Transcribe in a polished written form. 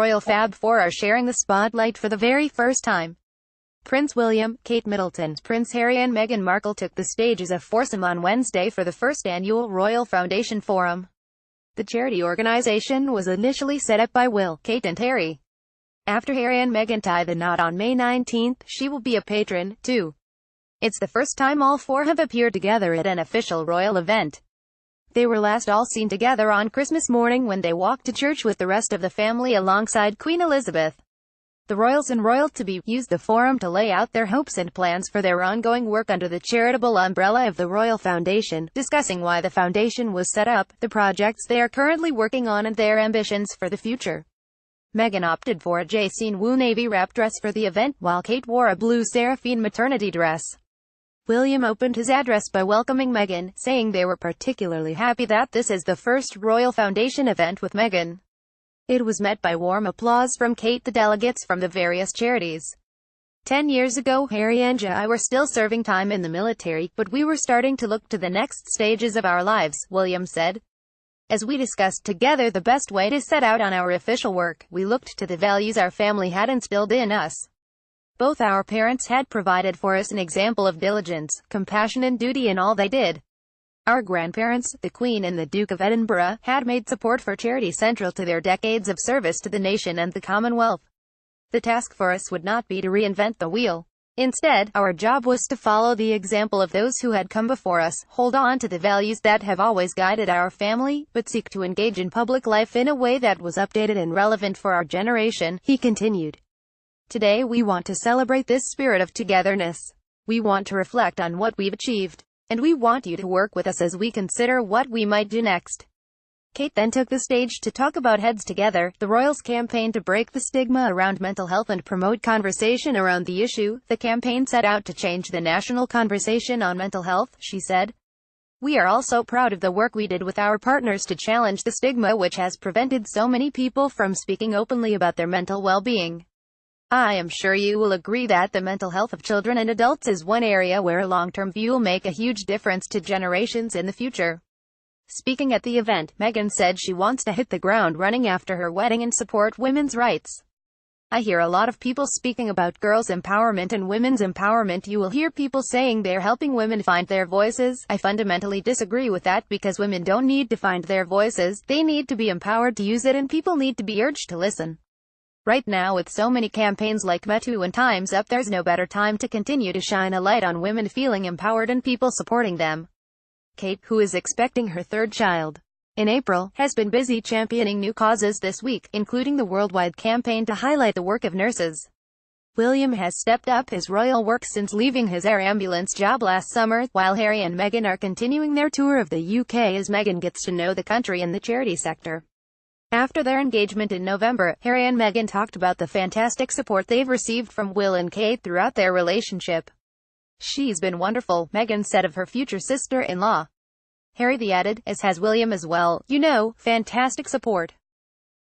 Royal Fab 4 are sharing the spotlight for the very first time. Prince William, Kate Middleton, Prince Harry and Meghan Markle took the stage as a foursome on Wednesday for the first annual Royal Foundation Forum. The charity organization was initially set up by Will, Kate and Harry. After Harry and Meghan tie the knot on May 19, she will be a patron, too. It's the first time all four have appeared together at an official royal event. They were last all seen together on Christmas morning when they walked to church with the rest of the family alongside Queen Elizabeth. The royals and royal-to-be used the forum to lay out their hopes and plans for their ongoing work under the charitable umbrella of the Royal Foundation, discussing why the foundation was set up, the projects they are currently working on and their ambitions for the future. Meghan opted for a Jacene Wu navy wrap dress for the event, while Kate wore a blue seraphine maternity dress. William opened his address by welcoming Meghan, saying they were particularly happy that this is the first Royal Foundation event with Meghan. It was met by warm applause from Kate, the delegates from the various charities. 10 years ago, Harry and I were still serving time in the military, but we were starting to look to the next stages of our lives, William said. As we discussed together the best way to set out on our official work, we looked to the values our family had instilled in us. Both our parents had provided for us an example of diligence, compassion and duty in all they did. Our grandparents, the Queen and the Duke of Edinburgh, had made support for charity central to their decades of service to the nation and the Commonwealth. The task for us would not be to reinvent the wheel. Instead, our job was to follow the example of those who had come before us, hold on to the values that have always guided our family, but seek to engage in public life in a way that was updated and relevant for our generation, he continued. Today we want to celebrate this spirit of togetherness. We want to reflect on what we've achieved. And we want you to work with us as we consider what we might do next. Kate then took the stage to talk about Heads Together, the royals' campaign to break the stigma around mental health and promote conversation around the issue. The campaign set out to change the national conversation on mental health, she said. We are also proud of the work we did with our partners to challenge the stigma which has prevented so many people from speaking openly about their mental well-being. I am sure you will agree that the mental health of children and adults is one area where a long-term view will make a huge difference to generations in the future. Speaking at the event, Meghan said she wants to hit the ground running after her wedding and support women's rights. I hear a lot of people speaking about girls' empowerment and women's empowerment. You will hear people saying they're helping women find their voices. I fundamentally disagree with that because women don't need to find their voices, they need to be empowered to use it and people need to be urged to listen. Right now with so many campaigns like Me Too and Time's Up, there's no better time to continue to shine a light on women feeling empowered and people supporting them. Kate, who is expecting her third child in April, has been busy championing new causes this week, including the worldwide campaign to highlight the work of nurses. William has stepped up his royal work since leaving his air ambulance job last summer, while Harry and Meghan are continuing their tour of the UK as Meghan gets to know the country and the charity sector. After their engagement in November, Harry and Meghan talked about the fantastic support they've received from Will and Kate throughout their relationship. She's been wonderful, Meghan said of her future sister-in-law. Harry added, as has William as well, fantastic support.